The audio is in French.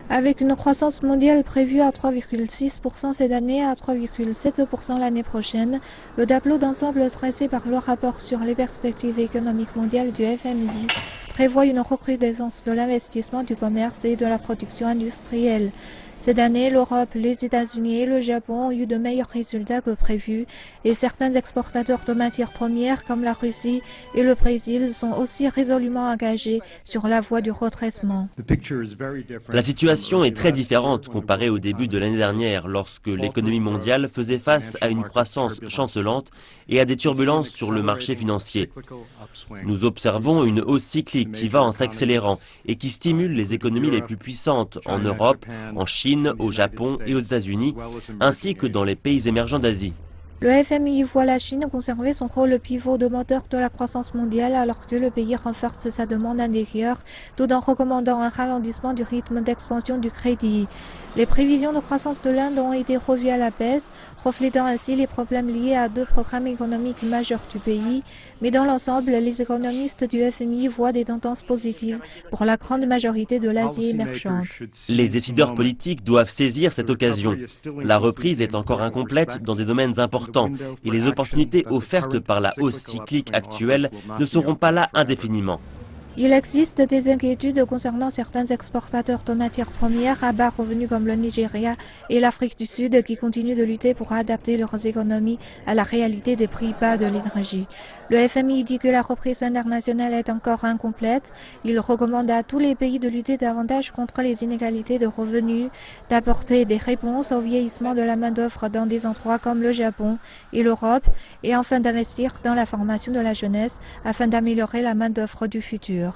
Avec une croissance mondiale prévue à 3,6% cette année et à 3,7% l'année prochaine, le tableau d'ensemble tracé par le rapport sur les perspectives économiques mondiales du FMI prévoit une recrudescence de l'investissement, du commerce et de la production industrielle. Cette année, l'Europe, les États-Unis et le Japon ont eu de meilleurs résultats que prévu et certains exportateurs de matières premières comme la Russie et le Brésil sont aussi résolument engagés sur la voie du redressement. La situation est très différente comparée au début de l'année dernière, lorsque l'économie mondiale faisait face à une croissance chancelante et à des turbulences sur le marché financier. Nous observons une hausse cyclique qui va en s'accélérant et qui stimule les économies les plus puissantes en Europe, en Chine, au Japon et aux États-Unis, ainsi que dans les pays émergents d'Asie. Le FMI voit la Chine conserver son rôle pivot de moteur de la croissance mondiale alors que le pays renforce sa demande intérieure tout en recommandant un ralentissement du rythme d'expansion du crédit. Les prévisions de croissance de l'Inde ont été revues à la baisse, reflétant ainsi les problèmes liés à deux programmes économiques majeurs du pays. Mais dans l'ensemble, les économistes du FMI voient des tendances positives pour la grande majorité de l'Asie émergente. Les décideurs politiques doivent saisir cette occasion. La reprise est encore incomplète dans des domaines importants et les opportunités offertes par la hausse cyclique actuelle ne seront pas là indéfiniment. Il existe des inquiétudes concernant certains exportateurs de matières premières à bas revenus comme le Nigeria et l'Afrique du Sud qui continuent de lutter pour adapter leurs économies à la réalité des prix bas de l'énergie. Le FMI dit que la reprise internationale est encore incomplète. Il recommande à tous les pays de lutter davantage contre les inégalités de revenus, d'apporter des réponses au vieillissement de la main-d'œuvre dans des endroits comme le Japon et l'Europe et enfin d'investir dans la formation de la jeunesse afin d'améliorer la main-d'œuvre du futur.